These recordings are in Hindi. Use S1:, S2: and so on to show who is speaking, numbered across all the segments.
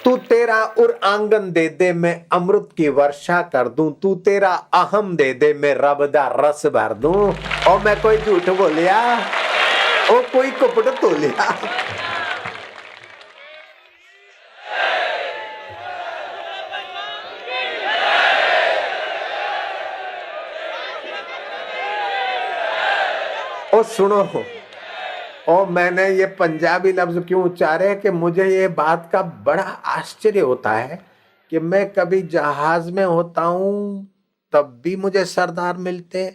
S1: तू तेरा उर आंगन दे दे मैं अमृत की वर्षा कर दूं, तू तेरा अहम दे दे मैं रब दा रस भर दूं। और मैं कोई झूठ बोलिया, ओ कोई कपट तो लिया। ओ सुनो, और मैंने ये पंजाबी लफ्ज क्यों उच्चारे कि मुझे ये बात का बड़ा आश्चर्य होता है कि मैं कभी जहाज में होता हूं तब भी मुझे सरदार मिलते,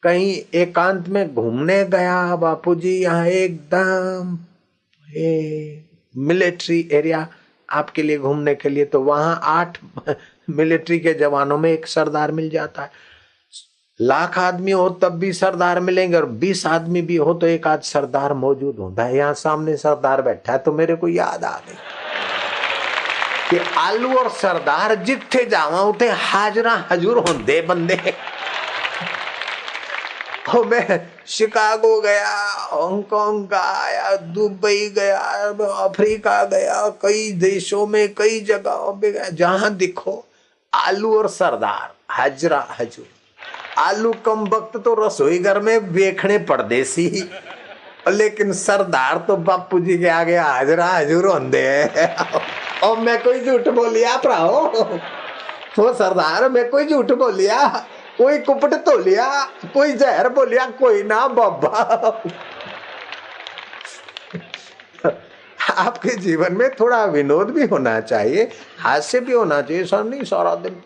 S1: कहीं एकांत में घूमने गया बापूजी, यहाँ एकदम मिलिट्री एरिया आपके लिए घूमने के लिए, तो वहां 8 मिलिट्री के जवानों में एक सरदार मिल जाता है। लाख आदमी हो तब भी सरदार मिलेंगे, और 20 आदमी भी हो तो एक आध सरदार मौजूद होता है। यहाँ सामने सरदार बैठा है तो मेरे को याद आ गई कि आलू और सरदार जिथे जावा उठे हाजरा हजूर होंदे बंदे। और मैं शिकागो गया, हांगकांग गया, दुबई गया, अफ्रीका गया, कई देशों में कई जगहों पे गया, जहां दिखो आलू और सरदार हाजरा हजूर। आलू कम वक्त तो रसोई घर में देखने परदेसी, लेकिन सरदार तो बापू जी के आगे हाजरा हजूर होंदे है। और मैं कोई झूठ बोलिया भराओ, वो सरदार मैं कोई झूठ बोलिया, कोई कुपट तो लिया, कोई जहर बोलिया, कोई ना बाबा। आपके जीवन में थोड़ा विनोद भी होना चाहिए, हास्य भी होना चाहिए, सर नहीं सारा दिन।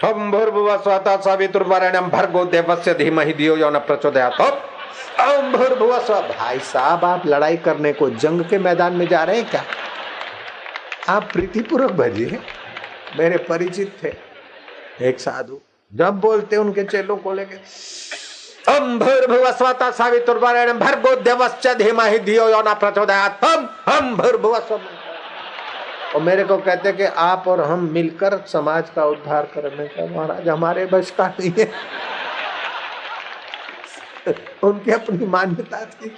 S1: हम भूर्भुवः स्वः सवितुर्वरेण्यं भर्गो देवस्य धीमहि धियो यो न प्रचोदयात्। ओम भूर्भुवः स्वः। भाई साहब, आप लड़ाई करने को जंग के मैदान में जा रहे हैं क्या? आप प्रीतिपूर्वक भजिए। मेरे परिचित थे एक साधु, जब बोलते उनके चेलों को लेके हम भूर्भुवः स्वः सवितुर्वरेण्यं भर्गो देवस्य धीमहि धियो यो न प्रचोदयात्। हम भूर्भुवः स्वः। और मेरे को कहते कि आप और हम मिलकर समाज का उद्धार करने का, महाराज हमारे बस का नहीं है। उनकी अपनी मान्यता थी।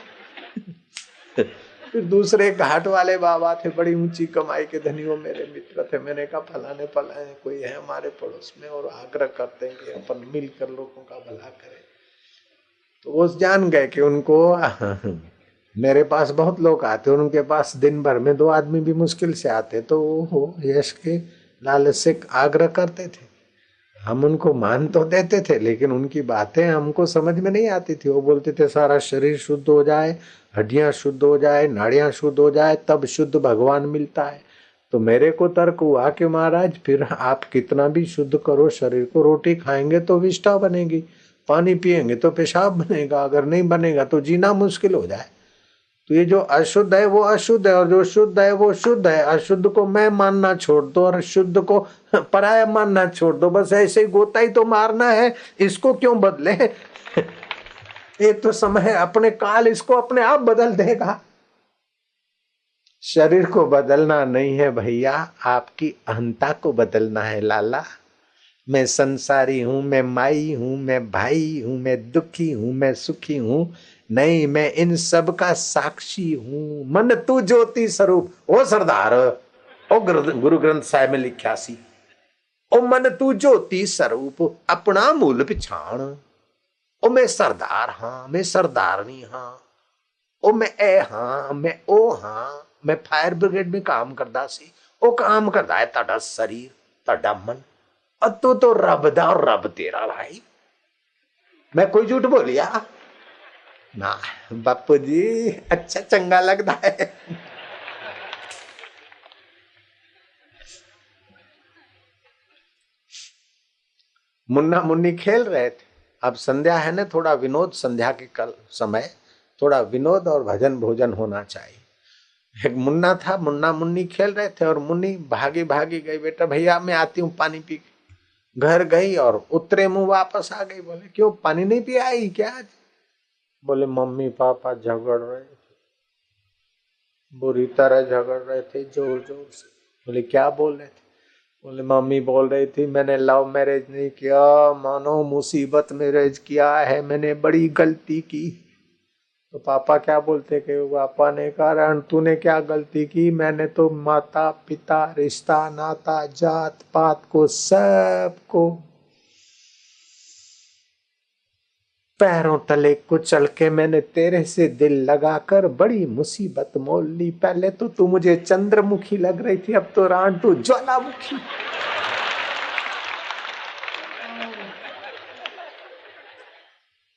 S1: फिर दूसरे घाट वाले बाबा थे, बड़ी ऊंची कमाई के धनी, वो मेरे मित्र थे। मैंने कहा फलाने फलाने कोई है हमारे पड़ोस में और आग्रह करते हैं कि अपन मिलकर लोगों का भला करें। तो वो जान गए कि उनको मेरे पास बहुत लोग आते, उनके पास दिन भर में 2 आदमी भी मुश्किल से आते, तो वो यश के लालच से आग्रह करते थे। हम उनको मान तो देते थे, लेकिन उनकी बातें हमको समझ में नहीं आती थी। वो बोलते थे सारा शरीर शुद्ध हो जाए, हड्डियां शुद्ध हो जाए, नाड़ियां शुद्ध हो जाए, तब शुद्ध भगवान मिलता है। तो मेरे को तर्क हुआ कि महाराज फिर आप कितना भी शुद्ध करो शरीर को, रोटी खाएंगे तो विष्ठा बनेगी, पानी पिएंगे तो पेशाब बनेगा, अगर नहीं बनेगा तो जीना मुश्किल हो जाए। तो ये जो अशुद्ध है वो अशुद्ध है, और जो शुद्ध है वो शुद्ध है। अशुद्ध को मैं मानना छोड़ दो और शुद्ध को पराया मानना छोड़ दो, बस ऐसे ही गोता ही तो मारना है। इसको क्यों बदले? ये तो समय है, अपने काल इसको अपने आप बदल देगा। शरीर को बदलना नहीं है भैया, आपकी अहंता को बदलना है लाला। मैं संसारी हूं, मैं माई हूं, मैं भाई हूं, मैं दुखी हूं, मैं सुखी हूं नहीं, मैं इन सब का साक्षी हूं। मन तू ज्योति स्वरूप। ओ सरदार, ओ गुरु ग्रंथ साहिब में लिखा सी, ओ मन तू ज्योति स्वरूप अपना मूल पिछाण। ओ मैं सरदार हाँ, मैं सरदारनी हाँ, ओ मैं ए हाँ, मैं ओ हाँ। मैं फायर ब्रिगेड में काम करदा सी, ओ काम करदा है ताड़ा शरीर, ताड़ा मन। और तू तो रब दा और रब तेरा भाई। मैं कोई झूठ बोलिया ना बापू जी, अच्छा चंगा लगता है। मुन्ना मुन्नी खेल रहे थे। अब संध्या है ना, थोड़ा विनोद, संध्या के कल समय थोड़ा विनोद और भजन भोजन होना चाहिए। एक मुन्ना था, मुन्ना मुन्नी खेल रहे थे और मुन्नी भागी भागी गई, बेटा भैया मैं आती हूँ पानी पी के। घर गई और उतरे मुंह वापस आ गई। बोले क्यों, पानी नहीं पिया आई क्या? बोले मम्मी पापा झगड़ रहे थे, बुरी तरह झगड़ रहे थे, जोर जोर से। बोले क्या बोल रहे थे? बोले मम्मी बोल रही थी मैंने लव मैरिज नहीं किया, मानो मुसीबत मैरिज किया है, मैंने बड़ी गलती की। तो पापा क्या बोलते कि पापा ने कहा तूने क्या गलती की, मैंने तो माता पिता रिश्ता नाता जात पात को सबको पैरों तले कुचल के मैंने तेरे से दिल लगाकर बड़ी मुसीबत मोल ली। पहले तो तू मुझे चंद्रमुखी लग रही थी, अब तो तू ज्वालामुखी।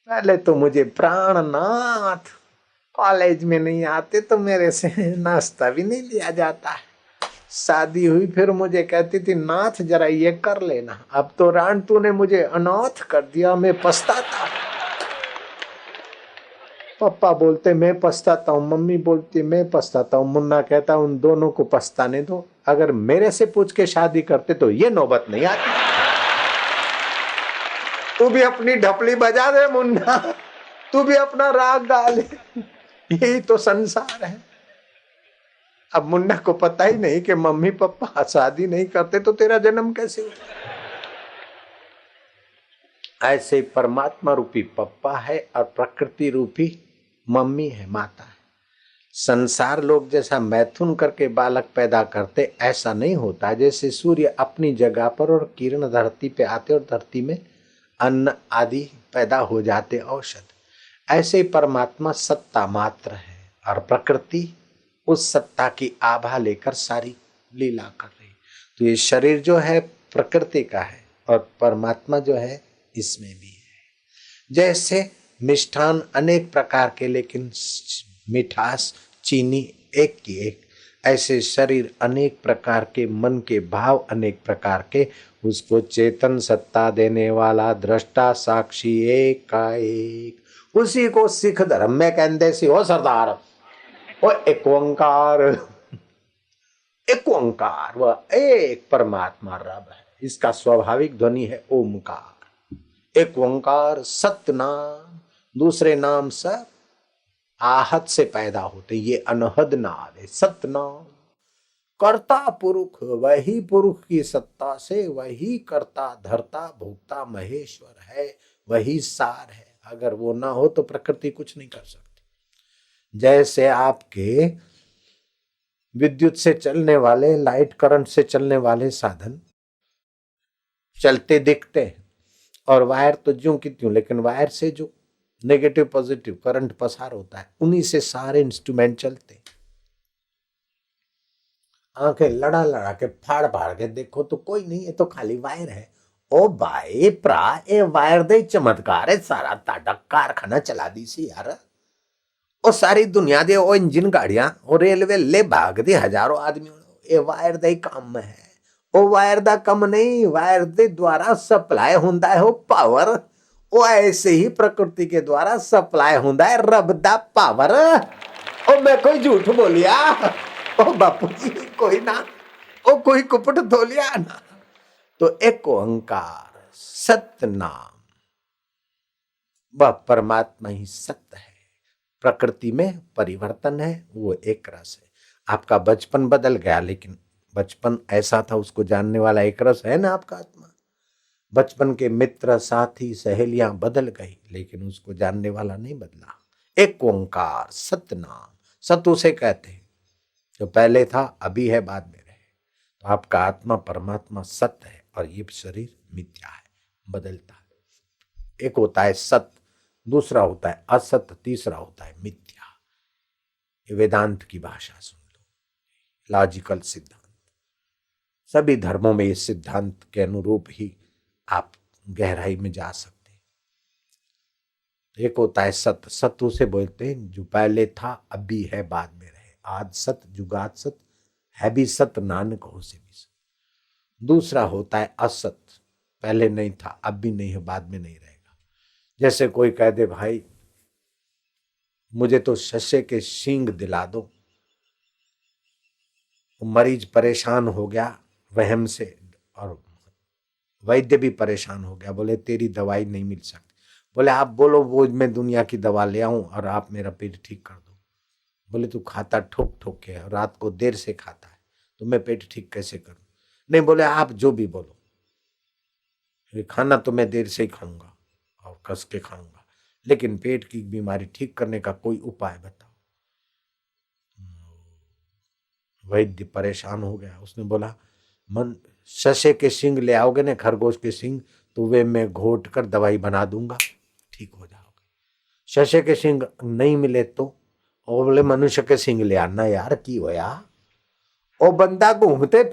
S1: पहले तो मुझे प्राणनाथ, कॉलेज में नहीं आते तो मेरे से नाश्ता भी नहीं लिया जाता। शादी हुई फिर मुझे कहती थी नाथ जरा ये कर लेना, अब तो तूने मुझे अनाथ कर दिया, मैं पछताता। पापा बोलते मैं पछताता हूँ, मम्मी बोलती मैं पछताता हूँ। मुन्ना कहता उन दोनों को पछताने दो, अगर मेरे से पूछ के शादी करते तो ये नौबत नहीं आती। तू भी अपनी ढपली बजा दे मुन्ना, तू भी अपना राग गा ले, यही तो संसार है। अब मुन्ना को पता ही नहीं कि मम्मी पापा शादी नहीं करते तो तेरा जन्म कैसे हुआ। ऐसे परमात्मा रूपी पप्पा है और प्रकृति रूपी मम्मी है, माता है। संसार लोग जैसा मैथुन करके बालक पैदा करते ऐसा नहीं होता। जैसे सूर्य अपनी जगह पर और किरण धरती पे आते और धरती में अन्न आदि पैदा हो जाते, औषध, ऐसे ही परमात्मा सत्ता मात्र है और प्रकृति उस सत्ता की आभा लेकर सारी लीला कर रही। तो ये शरीर जो है प्रकृति का है और परमात्मा जो है इसमें भी है। जैसे मिष्ठान अनेक प्रकार के लेकिन मिठास चीनी एक की एक, ऐसे शरीर अनेक प्रकार के, मन के भाव अनेक प्रकार के, उसको चेतन सत्ता देने वाला दृष्टा साक्षी एक का एक, उसी को सिख धर्म में कहते सी हो सरदार, वो एक ओंकार, एक ओंकार वह एक परमात्मा रब है। इसका स्वाभाविक ध्वनि है ओमकार। एक ओंकार सत्य नाम, दूसरे नाम सब आहत से पैदा होते, ये अनहद नाद है सत्य नाम। कर्ता पुरुष, वही पुरुष की सत्ता से वही कर्ता धर्ता भोक्ता महेश्वर है, वही सार है। अगर वो ना हो तो प्रकृति कुछ नहीं कर सकती। जैसे आपके विद्युत से चलने वाले, लाइट करंट से चलने वाले साधन चलते दिखते हैं और वायर तो ज्यों की त्यों, लेकिन वायर से जो नेगेटिव पॉजिटिव करंट पसार होता है उन्हीं से सारे इंस्ट्रूमेंट चलते। आंखें लड़ा लड़ा के फाड़ फाड़ के देखो तो कोई नहीं, ये तो खाली वायर है। ओ भाई प्रा ए वायर दे चमत्कार है, सारा ताड़ा कारखाना चला दी सी यार। ओ सारी दुनिया दे ओ इंजन गाड़ियां और रेलवे ले भाग दे हजारों आदमी, ए वायर दे काम में है। ओ वायर दा कम नहीं, वायर दे द्वारा सप्लाई हुंदा है हो पावर। ओ ऐसे ही प्रकृति के द्वारा सप्लाई हुंदा है रब दा पावर। ओ मैं कोई झूठ बोलिया? ओ बापू जी कोई ना, ओ कोई कुपट धोलिया ना। तो एक ओंकार सत्य नाम, वह परमात्मा ही सत्य है। प्रकृति में परिवर्तन है, वो एक रस है। आपका बचपन बदल गया, लेकिन बचपन ऐसा था उसको जानने वाला एक रस है ना आपका आत्मा। बचपन के मित्र साथी सहेलियां बदल गई, लेकिन उसको जानने वाला नहीं बदला। एक ओंकार सत्य नाम, सत्य उसे कहते हैं जो पहले था अभी है बाद में रहे। तो आपका आत्मा परमात्मा सत्य है और ये शरीर मिथ्या है, बदलता है। एक होता है सत्य, दूसरा होता है असत्य, तीसरा होता है मिथ्या। ये वेदांत की भाषा सुन लो, लॉजिकल सिद्धांत। सभी धर्मों में इस सिद्धांत के अनुरूप ही आप गहराई में जा सकते हैं। एक होता है सत्य, सत्य उसे बोलते हैं जो पहले था अभी है बाद में रहे। आज सत्य जुगात सत्य, है भी सत्य नानक हो से भी सत्य। दूसरा होता है असत्य, पहले नहीं था अब भी नहीं है बाद में नहीं रहेगा। जैसे कोई कह दे भाई मुझे तो शस्य के सींग दिला दो, मरीज परेशान हो गया वहम से और वैद्य भी परेशान हो गया, बोले तेरी दवाई नहीं मिल सकती। बोले आप बोलो वो मैं दुनिया की दवा ले आऊं और आप मेरा पेट ठीक कर दो। बोले तू खाता ठोक ठोक के है, रात को देर से खाता है, तो मैं पेट ठीक कैसे करूं? नहीं, बोले आप जो भी बोलो, खाना तो मैं देर से ही खाऊंगा और कस के खाऊंगा, लेकिन पेट की बीमारी ठीक करने का कोई उपाय बताओ। वैद्य परेशान हो गया। उसने बोला, मन शशे के सिंग ले आओगे ना, खरगोश के सिंग, तो वे मैं घोट कर दवाई बना दूंगा, ठीक हो जाओगे। शशे के सिंग नहीं मिले तो और बोले मनुष्य के सिंग ले आना। यार की होया, ओ बंदा घूमते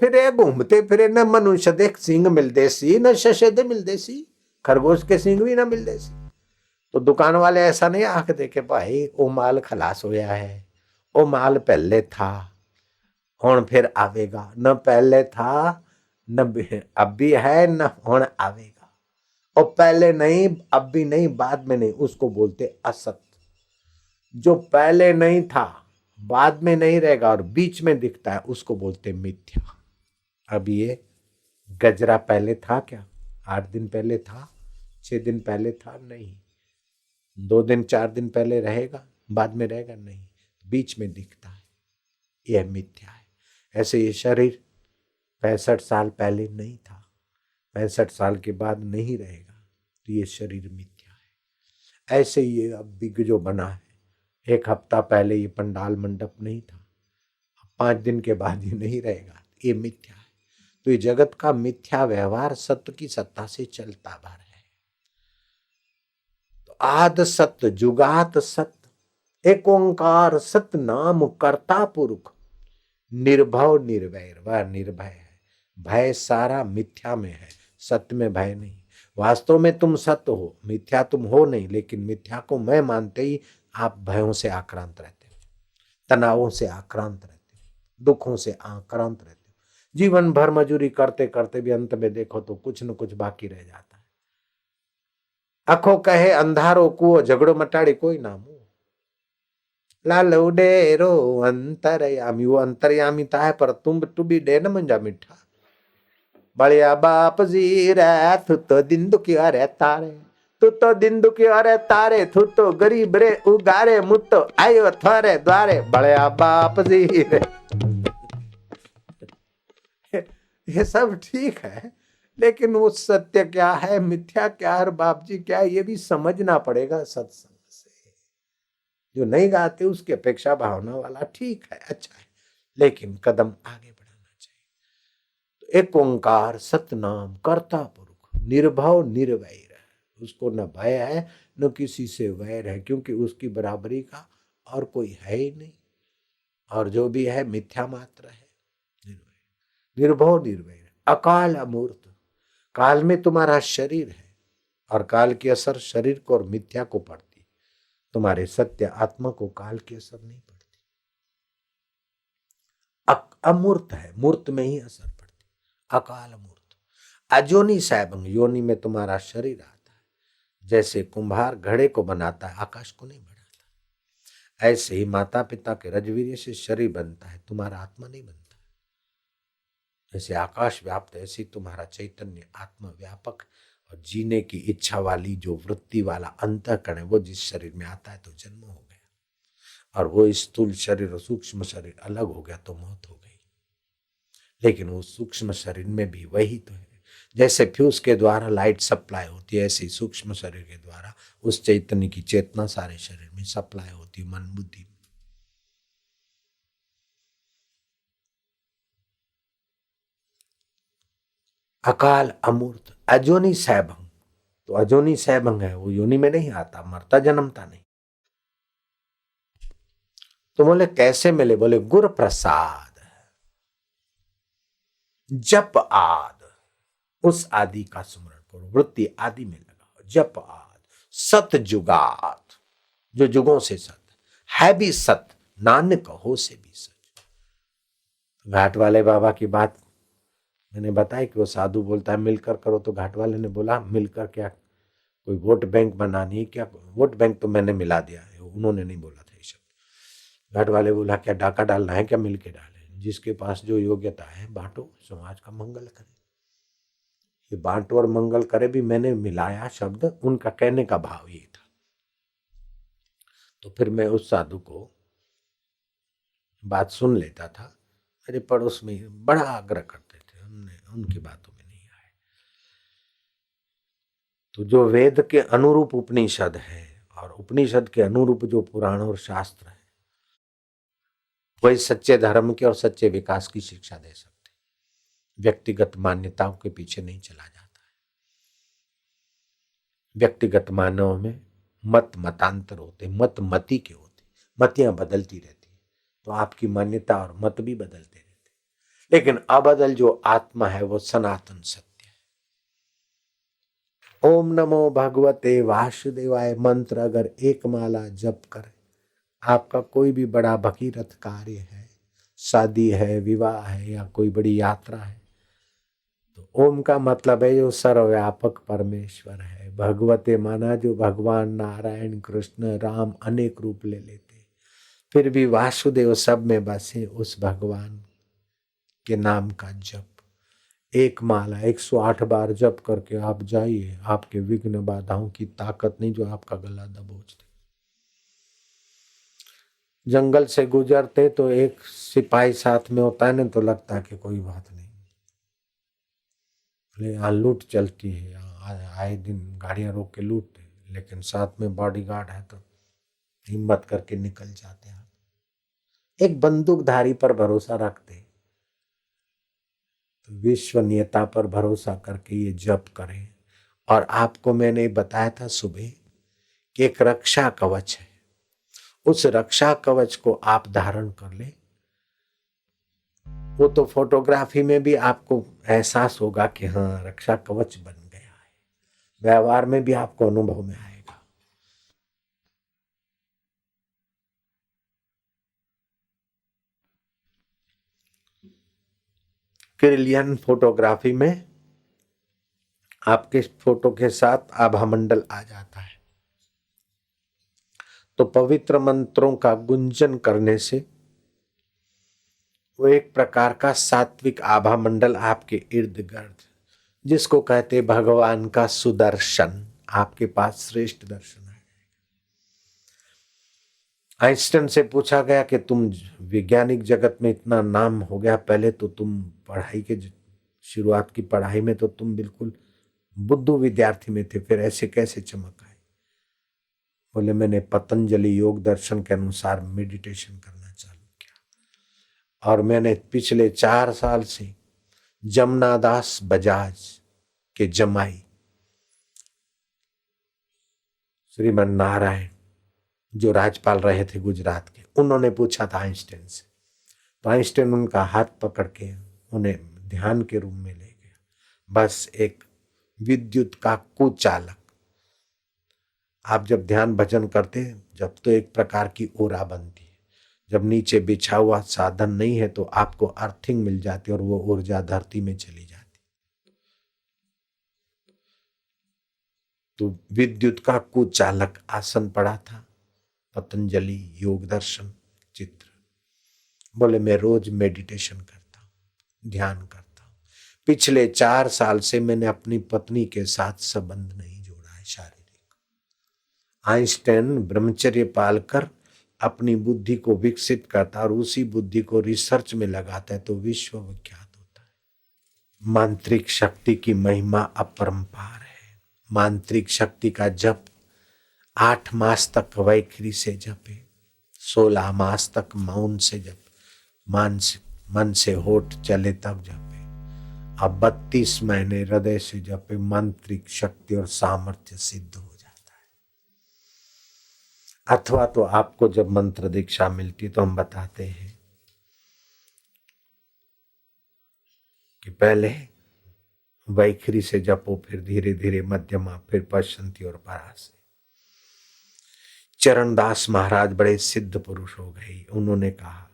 S1: फिरे न मनुष्य दे सिंग मिलते सी, न शशे दे मिलते सी, खरगोश के सिंग भी ना मिलते सी। तो दुकान वाले ऐसा नहीं आखते कि भाई ओ माल खलास होया है, ओ माल पहले था हुण फिर आवेगा, न पहले था न अब भी है न हुण आवेगा। और पहले नहीं, अब भी नहीं, बाद में नहीं, उसको बोलते असत। जो पहले नहीं था, बाद में नहीं रहेगा और बीच में दिखता है, उसको बोलते मिथ्या। अब ये गजरा पहले था क्या? 8 दिन पहले था? 6 दिन पहले था? नहीं। 2 दिन 4 दिन पहले रहेगा, बाद में रहेगा? नहीं, बीच में दिखता है, यह मिथ्या है। ऐसे ये शरीर 65 साल पहले नहीं था, 65 साल के बाद नहीं रहेगा, तो ये शरीर मिथ्या है। ऐसे ये अब बिग जो बना है, 1 हफ्ता पहले ये पंडाल मंडप नहीं था, 5 दिन के बाद ये नहीं रहेगा, ये मिथ्या है। तो ये जगत का मिथ्या व्यवहार सत्य की सत्ता से चलता भर है। तो आद सत्य जुगात सत्य, एक ओंकार सत्य नाम करता पुरुष, निर्भव निर्वैर, वह निर्भय है। भय सारा मिथ्या में है, सत्य में भय नहीं। वास्तव में तुम सत्य हो, मिथ्या तुम हो नहीं, लेकिन मिथ्या को मैं मानते ही आप भयों से आक्रांत रहते हो, तनावों से आक्रांत रहते हो, दुखों से आक्रांत रहते हो। जीवन भर मजूरी करते करते भी अंत में देखो तो कुछ न कुछ बाकी रह जाता है। अखो कहे अंधारो कुओ, झगड़ो मटाड़ी कोई नामो। लालो डेरो अंतरयामी, वो अंतरयामी था है, पर तुम टू भी डे न मंजा मिठा। बड़िया बाप जी रे, तू तो दिन दुखिया रे तारे, तू तो दिन दुखिया रे तारे, तू तो गरीब रे उगारे, मुतो आयो थारे द्वारे, बड़िया बाप जी रे। ये सब ठीक है, लेकिन वो सत्य क्या है, मिथ्या क्या है, बाप जी क्या है, ये भी समझना पड़ेगा सत्संग से। जो नहीं गाते उसकी अपेक्षा भावना वाला ठीक है, अच्छा है, लेकिन कदम आगे बढ़ाना चाहिए। तो एक ओंकार सतनाम कर्ता पुरुष, निर्भव निर्वैर, उसको न भय है न किसी से वैर है, क्योंकि उसकी बराबरी का और कोई है ही नहीं, और जो भी है मिथ्या मात्र है। निर्भव निर्वैर, अकाल अमूर्त, काल में तुम्हारा शरीर है और काल की असर शरीर को और मिथ्या को पड़ती, तुम्हारे सत्य आत्मा को काल की असर नहीं पड़ती। अमूर्त है, मूर्त में ही असर पड़ती, अकाल मूर्त। अजोनी सैभंग, योनि में तुम्हारा शरीर आता है, जैसे कुम्हार घड़े को बनाता है, आकाश को नहीं बनाता, ऐसे ही माता पिता के रजवीर्य से शरीर बनता है, तुम्हारा आत्मा नहीं बनता। जैसे आकाश व्याप्त, ऐसे तुम्हारा चैतन्य आत्मा व्यापक, और जीने की इच्छा वाली जो वृत्ति वाला अंतःकरण है, वो जिस शरीर में आता है तो जन्म हो गया, और वो स्थूल शरीर और सूक्ष्म शरीर अलग हो गया तो मौत हो गई। लेकिन वो सूक्ष्म शरीर में भी वही तो है, जैसे फ्यूज के द्वारा लाइट सप्लाई होती है, ऐसे सूक्ष्म शरीर के द्वारा उस चैतन्य की चेतना सारे शरीर में सप्लाई होती, मन बुद्धि। अकाल अमूर्त, अजोनी सैभंग, तो अजोनी सैभंग है, वो योनि में नहीं आता, मरता जन्मता नहीं। तो बोले कैसे मिले? बोले गुर प्रसाद, जप आद, उस आदि का स्मरण करो, वृत्ति आदि में लगाओ, जप आद, सत जुगात, जो जुगों से सत है, भी सत, नानक हो से भी सच। घाट वाले बाबा की बात मैंने बताई कि वो साधु बोलता है मिलकर करो, तो घाट वाले ने बोला मिलकर क्या, कोई वोट बैंक बनानी है क्या? वोट बैंक तो मैंने मिला दिया है, उन्होंने नहीं बोला था ये शब्द। घाट वाले बोला क्या डाका डालना है क्या? मिल के डाले, जिसके पास जो योग्यता है बांटो, समाज का मंगल करे। ये बांटो और मंगल करे भी मैंने मिलाया शब्द, उनका कहने का भाव ये था। तो फिर मैं उस साधु को बात सुन लेता था, मेरे पड़ोस में बड़ा आग्रह करते थे, हमने उनकी बातों में नहीं आए। तो जो वेद के अनुरूप उपनिषद है
S2: और उपनिषद के अनुरूप जो पुराण और शास्त्र है वही सच्चे धर्म के और सच्चे विकास की शिक्षा दे सकते। व्यक्तिगत मान्यताओं के पीछे नहीं चला जाता है। व्यक्तिगत मानव में मत मतांतर होते, मत मती के होते, मतियां बदलती रहती है, तो आपकी मान्यता और मत भी बदलते रहते, लेकिन अबदल जो आत्मा है वो सनातन सत्य। ओम नमो भगवते वासुदेवाय मंत्र अगर एक माला जप करे, आपका कोई भी बड़ा भगीरथ कार्य है, शादी है, विवाह है या कोई बड़ी यात्रा है, तो ओम का मतलब है जो सर्वव्यापक परमेश्वर है। भगवते माना जो भगवान नारायण कृष्ण राम अनेक रूप ले लेते, फिर भी वासुदेव सब में बसे उस भगवान के नाम का जप। एक माला 108 बार जप करके आप जाइए, आपके विघ्न बाधाओं की ताकत नहीं जो आपका गला दबोच दे। जंगल से गुजरते तो एक सिपाही साथ में होता है ना, तो लगता है कि कोई बात नहीं, यहाँ लूट चलती है, यहाँ आए दिन गाड़ियां रोक के लूटते, लेकिन साथ में बॉडीगार्ड है तो हिम्मत करके निकल जाते हैं। एक बंदूकधारी पर भरोसा रखते, तो विश्वनीयता पर भरोसा करके ये जप करें। और आपको मैंने बताया था सुबह कि एक रक्षा कवच है, उस रक्षा कवच को आप धारण कर ले। वो तो फोटोग्राफी में भी आपको एहसास होगा कि हाँ रक्षा कवच बन गया है, व्यवहार में भी आपको अनुभव में आएगा। क्रिलियन फोटोग्राफी में आपके फोटो के साथ आभा मंडल आ जाता है, तो पवित्र मंत्रों का गुंजन करने से वो एक प्रकार का सात्विक आभा मंडल आपके इर्द गिर्द, जिसको कहते भगवान का सुदर्शन, आपके पास श्रेष्ठ दर्शन है। आइंस्टाइन से पूछा गया कि तुम वैज्ञानिक जगत में इतना नाम हो गया, पहले तो तुम पढ़ाई के शुरुआत की पढ़ाई में तो तुम बिल्कुल बुद्धू विद्यार्थी में थे, फिर ऐसे कैसे चमक आए? बोले मैंने पतंजलि योग दर्शन के अनुसार मेडिटेशन करना चालू किया, और मैंने पिछले 4 साल से जमनादास बजाज के जमाई श्रीमन नारायण जो राज्यपाल रहे थे गुजरात के, उन्होंने पूछा था आइंस्टाइन से, तो आइंस्टाइन उनका हाथ पकड़ के उन्हें ध्यान के रूम में ले गया। बस एक विद्युत का कुचालक, आप जब ध्यान भजन करते जब तो एक प्रकार की ओरा बनती है, जब नीचे बिछा हुआ साधन नहीं है तो आपको अर्थिंग मिल जाती और वो ऊर्जा धरती में चली जाती। तो विद्युत का कुचालक आसन पड़ा था, पतंजलि योग दर्शन चित्र। बोले मैं रोज मेडिटेशन करता हूँ, ध्यान करता हूँ, पिछले 4 साल से मैंने अपनी पत्नी के साथ संबंध नहीं जोड़ा है शारीरिक। आइंस्टाइन ब्रह्मचर्य पालकर अपनी बुद्धि को विकसित करता और उसी बुद्धि को रिसर्च में लगाता है तो विश्व विख्यात होता है। मांत्रिक शक्ति की महिमा अपरंपार है। मांत्रिक शक्ति का जप 8 मास तक वैखरी से जपे, 16 मास तक मौन से जप, मन से होठ चले तब जपे, अब 32 महीने हृदय से जपे, मांत्रिक शक्ति और सामर्थ्य सिद्ध हो जाता है। अथवा तो आपको जब मंत्र दीक्षा मिलती तो हम बताते हैं कि पहले वैखरी से जपो, फिर धीरे धीरे मध्यमा, फिर पश्चंती और परासे। चरणदास महाराज बड़े सिद्ध पुरुष हो गए, उन्होंने कहा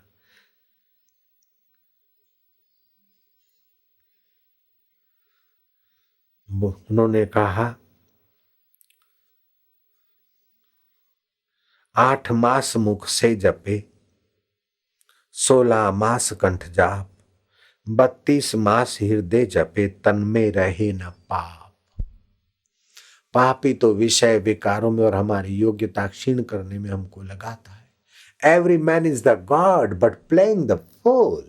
S2: उन्होंने कहा 8 मास मुख से जपे, 16 मास कंठ जाप, 32 मास हृदय जपे, तन में रहे न पाप। पापी तो विषय विकारों में और हमारी योग्यता क्षीण करने में हमको लगाता है। Every man is the god but playing the fool.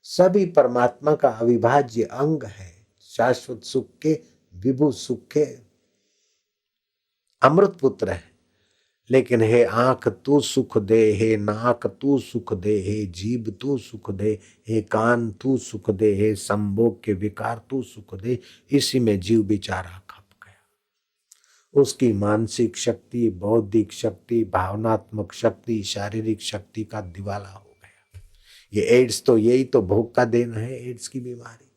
S2: सभी परमात्मा का अविभाज्य अंग है। शाश्वत सुख के, विभु सुख के अमृत पुत्र है, लेकिन हे आंख तू सुख दे, हे नाक तू सुख दे, हे जीभ तू सुख दे, हे कान तू सुख दे, हे संभोग के विकार तू सुख दे। इसी में जीव बेचारा खप गया। उसकी मानसिक शक्ति, बौद्धिक शक्ति, भावनात्मक शक्ति, शारीरिक शक्ति का दिवाला हो गया। ये एड्स तो यही तो भोग का देन है, एड्स की बीमारी।